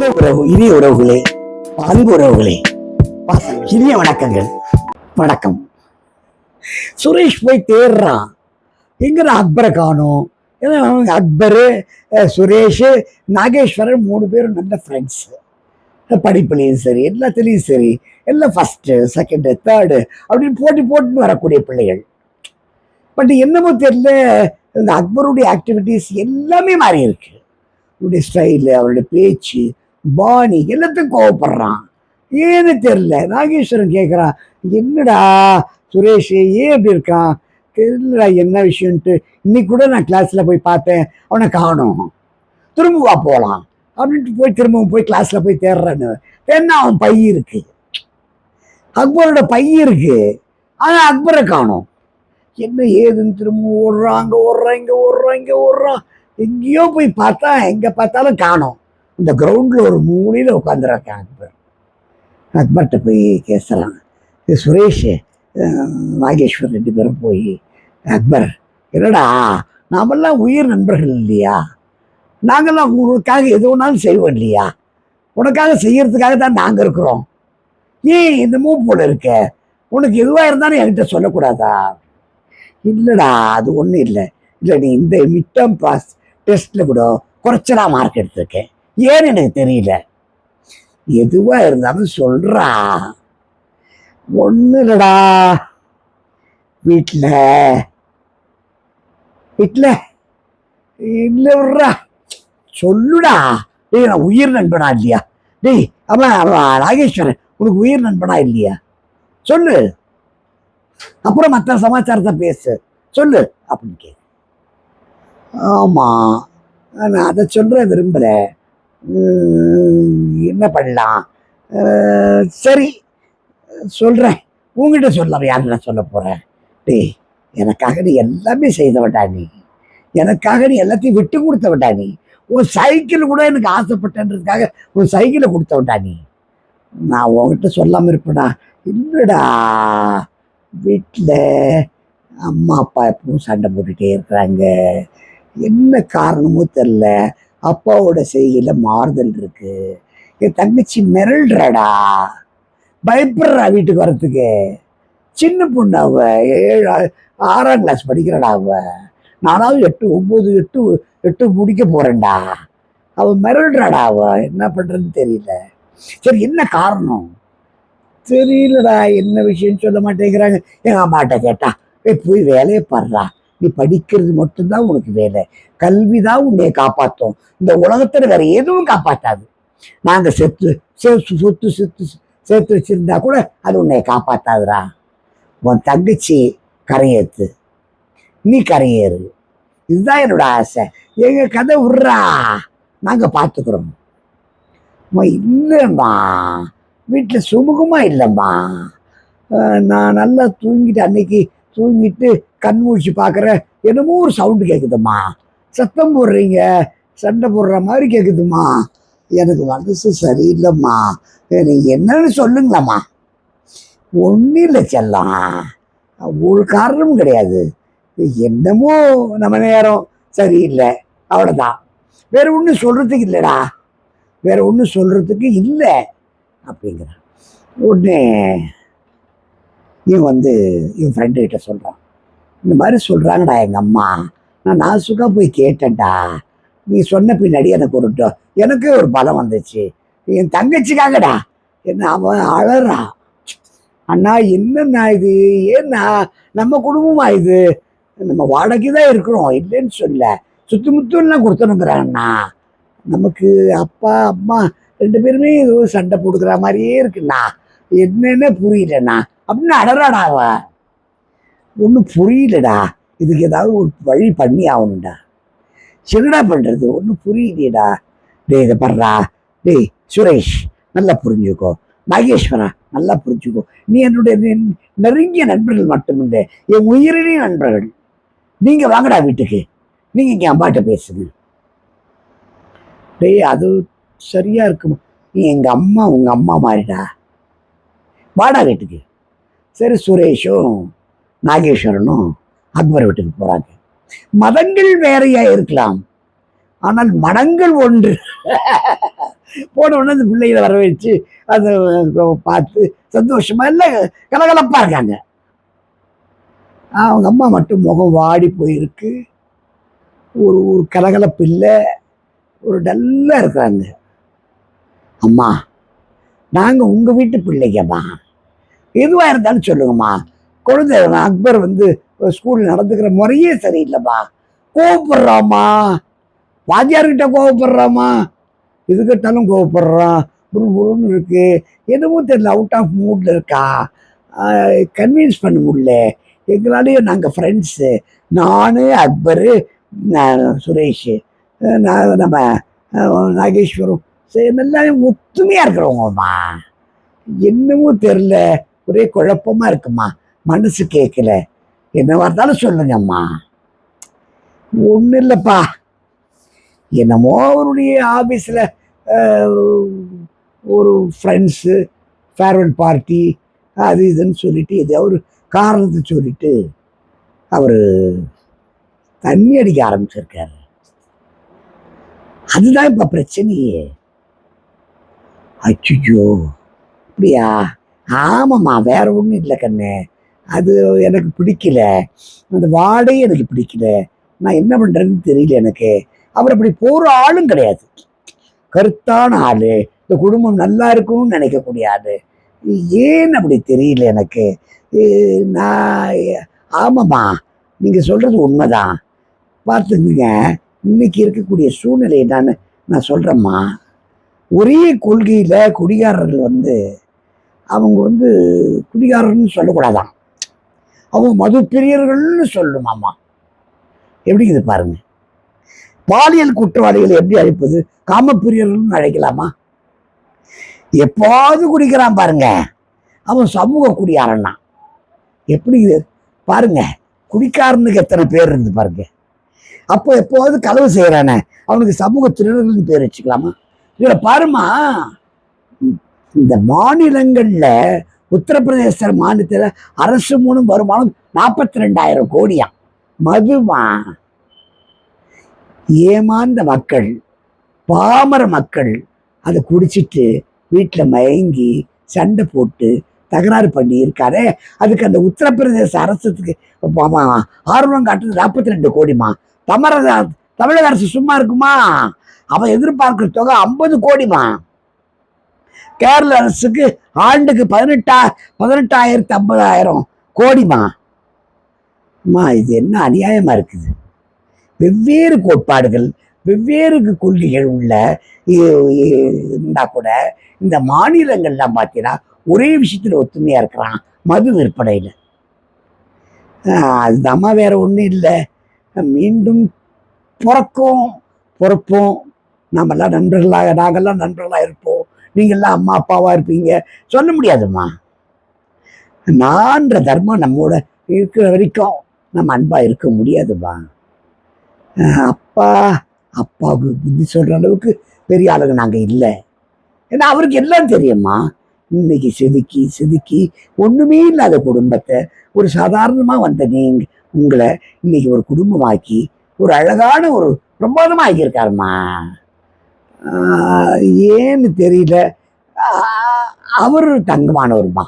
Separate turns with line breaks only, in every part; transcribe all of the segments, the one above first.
இனிய உறவுகளே, அன்பு உறவுகளே, இனிய வணக்கங்கள். வணக்கம். சுரேஷ் போய் தேடுறான், எங்கிற அக்பரை காணும். அக்பரு, சுரேஷ், நாகேஸ்வரன் 3 பேரும் நல்ல ஃப்ரெண்ட்ஸ். படிப்புலையும் சரி, எல்லாத்துலேயும் சரி, எல்லாம் ஃபர்ஸ்ட் செகண்ட் தேர்டு அப்படின்னு போட்டுன்னு வரக்கூடிய பிள்ளைகள். பட் என்னமோ தெரியல, இந்த அக்பருடைய ஆக்டிவிட்டிஸ் எல்லாமே மாறி இருக்கு. அவருடைய ஸ்டைலு, அவருடைய பேச்சு, பாணி எல்லாத்தையும் கோவப்படுறான். ஏன்னு தெரியல. நாகேஸ்வரன் கேட்குறான், என்னடா சுரேஷ் ஏன் அப்படி இருக்கான்? தெரியலடா என்ன விஷயம்ட்டு. இன்னைக்கு கூட நான் கிளாஸில் போய் பார்த்தேன், அவனை காணோம். திரும்பவா போகலாம் அப்படின்ட்டு திரும்பவும் போய் கிளாஸில் போய் தேடுறான்னு. தேன்னா அவன் பை இருக்கு, அக்பரோட பை இருக்கு, ஆனால் அக்பரை காணோம். என்ன ஏதுன்னு திரும்ப ஓடுறான், அங்கே ஓடுறான், இங்கே ஓடுறான், இங்கே ஓடுறான். எங்கேயோ போய் பார்த்தா எங்கே பார்த்தாலும் காணோம். இந்த கிரவுண்டில் ஒரு மூலையில் உட்காந்துருக்கான் அக்பர். அக்பர்கிட்ட போய் பேசுகிறான். இது சுரேஷ், நாகேஸ்வர் 2 பேரும் போய், அக்பர் என்னடா நாமெல்லாம் உயிர் நண்பர்கள் இல்லையா? நாங்கள்லாம் உனக்காக எது ஒன்றாலும் செய்வோம் இல்லையா? உனக்காக செய்யறதுக்காக தான் நாங்கள் இருக்கிறோம். ஏன் என்னமோ போல இருக்க? உனக்கு எதுவாக இருந்தாலும் என்கிட்ட சொல்லக்கூடாதா? இல்லைடா அது ஒன்றும் இல்லை. இல்லை நீ இந்த மிட் டேர்ம் பாஸ் டெஸ்ட்டில் கூட குறைச்சலா மார்க் எடுத்திருக்கேன். ஏன்னு எனக்கு தெரியல. எதுவாக இருந்தாலும் சொல்கிறா. ஒன்றும் இல்லைடா, வீட்டில் இல்லை விட்றா, சொல்லுடா. டேய் நான் உயிர் நண்பனா இல்லையா? டேய் அவன் நாகேஸ்வரன் உனக்கு உயிர் நண்பனா இல்லையா? சொல்லு, அப்புறம் மற்ற சமாச்சாரத்தை பேசு, சொல்லு அப்படின்னு கேட்கு. ஆமாம், நான் அதை சொல்ற விரும்பல. என்ன பண்ணலாம்? சரி சொல்கிறேன், உங்ககிட்ட சொல்ல யாருன்னா சொல்ல போகிறேன். டேய் எனக்காக நீ எல்லாமே செய்தவட்டா, நீ எனக்காக நீ எல்லாத்தையும் விட்டு கொடுத்தவட்டா, நீ உன் சைக்கிள் கூட எனக்கு ஆசைப்பட்டன்றதுக்காக உன் சைக்கிளை கொடுத்தவட்டா நீ. நான் உங்ககிட்ட சொல்லாமல் இருப்பேடா. இல்லைடா, வீட்டில் அம்மா அப்பா எப்பவும் சண்டை போட்டுகிட்டே இருக்கிறாங்க. என்ன காரணமோ தெரில, அப்பாவோட செய்கையில் மாறுதல் இருக்கு. என் தங்கச்சி மிரள்றாடா, பயப்படுறா வீட்டுக்கு வர்றதுக்கு. சின்ன பொண்ணு, அவ 6ஆம் கிளாஸ் படிக்கிறாடா. நானாவது 8 9 8 முடிக்க போறேன்டா. அவ மிரள்றாடா. அவ என்ன பண்றதுன்னு தெரியல. சரி என்ன காரணம் தெரியலடா, என்ன விஷயம் சொல்ல மாட்டேங்கிறாங்க. எங்க அம்மாட்ட கேட்டா, போய் வேலையை பாடுறா, நீ படிக்கிறது மட்டும்தான் உனக்கு வேலை, கல்விதான் உன்னைய காப்பாற்றும், இந்த உலகத்துல வேற எதுவும் காப்பாற்றாது. நாங்க சொத்து சேர்த்து வச்சிருந்தா கூட அது உன்னைய காப்பாத்தாதுடா. உன் தங்கச்சி கரையேத்து, நீ கரையேறு, இதுதான் என்னோட ஆசை. எங்க கதை விட்றா, நாங்க பார்த்துக்கிறோம். இல்லைம்மா, வீட்டில் சுமூகமா இல்லைம்மா. நான் நல்லா தூங்கிட்டு, அன்னைக்கு தூங்கிட்டு கண் மூழ்ச்சி பார்க்குறேன், என்னமோ ஒரு சவுண்டு கேட்குதும்மா, சத்தம் போடுறீங்க, சண்டை போடுற மாதிரி கேட்குதும்மா. எனக்கு மனசு சரியில்லைம்மா, நீங்கள் என்னன்னு சொல்லுங்களம்மா. ஒன்றும் இல்லை செல்லம், ஒரு காரணமும் கிடையாது, என்னமோ நம்ம நேரம் சரியில்லை, அவ்வளோதான், வேற ஒன்றும் சொல்கிறதுக்கு இல்லைடா, வேற ஒன்றும் சொல்கிறதுக்கு இல்லை அப்படிங்கிறான். உடனே இவன் இவன் ஃப்ரெண்டுக்கிட்ட சொல்கிறான், இந்த மாதிரி சொல்கிறாங்கடா எங்கள் அம்மா, நான் நாசுக்காக போய் கேட்டேன்டா, நீ சொன்ன பின்னாடி எனக்கு ஒரு பலம் வந்துச்சு, என் தங்கச்சிக்காகடா. என்ன அவன் அழறா, அண்ணா என்னண்ணா இது, ஏன்னா நம்ம குடும்பமா இது, நம்ம வாடகை தான் இருக்கிறோம், இல்லைன்னு சொல்ல, சுத்து முத்துலாம் கொடுத்தனுங்கிறாங்கண்ணா, நமக்கு அப்பா அம்மா 2 பேருமே ஏதோ சண்டை போடுக்கிற மாதிரியே இருக்குண்ணா, என்னன்னு புரியலண்ணா அப்படின்னு அடறாடா. அவ ஒன்றும் புரியலடா, இதுக்கு ஏதாவது ஒரு வழி பண்ணி ஆகணும்டா. என்னடா பண்றது, ஒன்றும் புரியலையடா. டேய் இதை பண்றா, டேய் சுரேஷ் நல்லா புரிஞ்சுக்கோ, நாகேஸ்வரா நல்லா புரிஞ்சுக்கோ, நீ என்னுடைய நெருங்கிய நண்பர்கள் மட்டுமில்லை, என் உயிரினே நண்பர்கள். நீங்க வாங்கடா வீட்டுக்கு, நீங்க இங்கே அம்மாட்ட பேசுங்க. டேய் அது சரியா இருக்குமா, நீ எங்க அம்மா உங்க அம்மா மாதிரிடா, வாடா வீட்டுக்கு. சரி சுரேஷும் நாகேஸ்வரனும் அக்பர் வீட்டுக்கு போறாங்க. மதங்கள் வேறையா இருக்கலாம், ஆனால் மனங்கள் ஒன்று. போன உடனே அந்த பிள்ளைகளை வர வச்சு அதை பார்த்து சந்தோஷமா எல்லாம் கலகலப்பா இருக்காங்க. அவங்க அம்மா மட்டும் முகம் வாடி போயிருக்கு. ஒரு ஒரு கலகலப்பு இல்லை, ஒரு டல்லா இருக்கிறாங்க. அம்மா, நாங்க உங்க வீட்டு பிள்ளைங்கம்மா, எதுவா இருந்தாலும் சொல்லுங்கம்மா. குழந்தை அக்பர் ஸ்கூல் நடந்துக்கிற முறையே சரியில்லைம்மா, கோவப்படுறாம்மா, வாத்தியார்கிட்ட கோவப்படுறாம்மா, இது கேட்டாலும் கோவப்படுறான், புருன்னு இருக்கு, என்னமோ தெரியல, அவுட் ஆஃப் மூட்ல இருக்கா, கன்வின்ஸ் பண்ண முடியல. எங்களாலேயே நாங்கள் ஃப்ரெண்ட்ஸு, நான் அக்பரு, சுரேஷ், நம்ம நாகேஸ்வரம், எல்லாரும் ஒத்துமையாக இருக்கிறவங்கம்மா. என்னமோ தெரில, ஒரே குழப்பமாக இருக்குமா, மனசு கேட்கல. என்னவா இருந்தாலும் சொல்லுங்கம்மா. ஒன்றும் இல்லைப்பா, என்னமோ அவருடைய ஆஃபீஸில் ஒரு ஃப்ரெண்ட்ஸு ஃபேர்வெல் பார்ட்டி அது இதுன்னு சொல்லிட்டு ஏதோ ஒரு காரணத்தை சொல்லிட்டு அவர் தண்ணி அடிக்க ஆரம்பிச்சிருக்காரு. அதுதான் இப்போ பிரச்சனையே. அச்சுச்சோ, அப்படியா? ஆமாம்மா, வேற ஒன்றும் இல்லை கண்ணு, அது எனக்கு பிடிக்கல, அந்த வாடகை எனக்கு பிடிக்கல, நான் என்ன பண்ணுறேன்னு தெரியல எனக்கு. அவர் அப்படி போகிற ஆளும் கிடையாது, கருத்தான ஆள், இந்த குடும்பம் நல்லா இருக்கும்னு நினைக்கக்கூடிய ஆள். ஏன் அப்படி தெரியல எனக்கு. நான் ஆமாம்மா, நீங்கள் சொல்கிறது உண்மைதான். பார்த்துக்குங்க, இன்னைக்கு இருக்கக்கூடிய சூழ்நிலை நான் சொல்கிறேம்மா. ஒரே கொள்கையில் குடிகாரர்கள் அவங்க குடிகாரர்னு சொல்லக்கூடாதான், அவங்க மது பிரியர்கள்னு சொல்லணுமாம்மா. எப்படி இது பாருங்க, பாலியல் குற்றவாளிகளை எப்படி அழைப்பது? காமப்பிரியர்கள்னு அழைக்கலாமா? எப்பாவது குடிக்கிறான் பாருங்க, அவன் சமூக குடியாரன்னா. எப்படி இது பாருங்க, குடிக்காரனுக்கு எத்தனை பேர் இருந்து பாருங்க. அப்போ எப்போது களவு செய்யறானே அவனுக்கு சமூக திருடர்கள்னு பேர் வச்சுக்கலாமா? இதுல பாருமா, இந்த மாநிலங்கள்ல உத்தரப்பிரதேச மாநிலத்தில் அரசு மூலம் வருமானம் 42,000 கோடியா மதுமா. ஏமாந்த மக்கள், பாமர மக்கள் அதை குடிச்சிட்டு வீட்டில் மயங்கி சண்டை போட்டு தகராறு பண்ணி இருக்காரு. அதுக்கு அந்த உத்தரப்பிரதேச அரசுக்கு ஆர்வம் காட்டுறது 42 கோடிமா. தமிழக அரசு சும்மா இருக்குமா? அவன் எதிர்பார்க்கிற தொகை 50 கோடிமா. கேரள அரசுக்கு ஆண்டுக்கு 18,50,000 கோடிமா. இது என்ன அநியாயமா இருக்குது? வெவ்வேறு கோட்பாடுகள், வெவ்வேறு கொள்கைகள் உள்ள இருந்தா கூட இந்த மாநிலங்கள்லாம் பார்த்தீங்கன்னா ஒரே விஷயத்துல ஒத்துமையா இருக்கிறான், மது விற்பனையில். அதுதாம்மா, வேற ஒன்றும் இல்லை. மீண்டும் பிறப்போம், நாங்கெல்லாம் நண்பர்களாக இருப்போம், நீங்கள்லாம் அம்மா அப்பாவா இருப்பீங்க, சொல்ல முடியாதும்மா. நான்ற தர்மம் நம்மோட இருக்கிற வரைக்கும் நம்ம அன்பா இருக்க முடியாதும்மா. அப்பாவுக்கு புத்தி சொல்ற அளவுக்கு பெரிய ஆளுங்க நாங்க இல்லை. ஏன்னா அவருக்கு எல்லாம் தெரியுமா. இன்னைக்கு செதுக்கி ஒண்ணுமே இல்லாத குடும்பத்தை ஒரு சாதாரணமா வந்த உங்களை இன்னைக்கு ஒரு குடும்பமாக்கி ஒரு அழகான ஒரு பிரமாதமா ஆக்கியிருக்காருமா. ஏன்னு தெரியல. அவர் தங்கமானவருமா,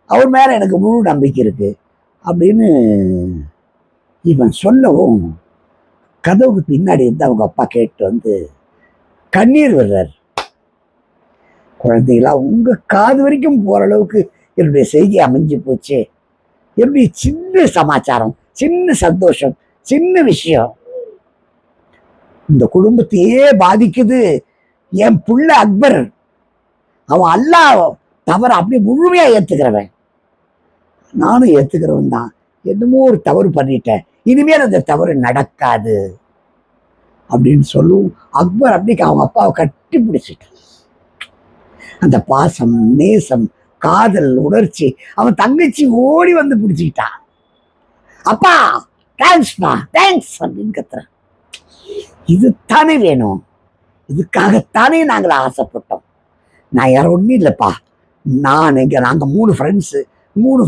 அவர் மேல எனக்கு முழு நம்பிக்கை இருக்கு அப்படின்னு இவன் சொல்லவும் கதவுக்கு பின்னாடி இருந்து அவங்க அப்பா கேட்டு கண்ணீர் விடுறார். குழந்தைகளா, உங்க காது வரைக்கும் போற அளவுக்கு என்னுடைய செய்தி அமைஞ்சு போச்சு. எப்படி சின்ன சமாச்சாரம், சின்ன சந்தோஷம், சின்ன விஷயம் இந்த குடும்பத்தையே பாதிக்குது. என் புள்ள அக்பர், அவன் அல்லாஹ் தவற அப்படியே முழுமையா ஏத்துக்கிறவன், நானும் ஏத்துக்கிறவன் தான். என்னமோ ஒரு தவறு பண்ணிட்டேன், இனிமேல் அந்த தவறு நடக்காது அப்படின்னு சொல்லும். அக்பர் அப்படி அவங்க அப்பாவை கட்டி பிடிச்சிட்டான். அந்த பாசம், நேசம், காதல், உணர்ச்சி, அவன் தங்கச்சி ஓடி வந்து பிடிச்சிக்கிட்டான். அப்பா தேங்க்ஸ்மா, தேங்க்ஸ் அப்படின்னு கத்துறான். இதுதானே வேணும், இதுக்காகத்தானே நாங்கள் ஆசைப்பட்டோம். நான் யாரும் ஒன்றும் இல்லைப்பா, நாங்கள் 3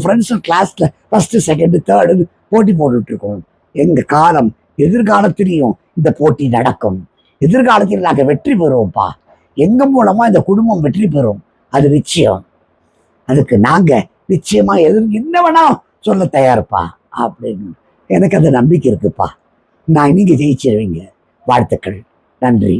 ஃப்ரெண்ட்ஸும் கிளாஸ்ல 1st 2nd 3rd போட்டி போட்டுட்டு இருக்கோம். எங்க காலம் எதிர்காலத்திலையும் இந்த போட்டி நடக்கும். எதிர்காலத்தில் நாங்கள் வெற்றி பெறுவோம்ப்பா. எங்க மூலமா இந்த குடும்பம் வெற்றி பெறும், அது நிச்சயம். அதுக்கு நாங்க நிச்சயமா என்ன வேணா சொல்ல தயார்ப்பா அப்படின்னு எனக்கு அந்த நம்பிக்கை இருக்குப்பா. நீங்க ஜெயிச்சிருவீங்க. வாழ்த்துக்கள். நன்றி.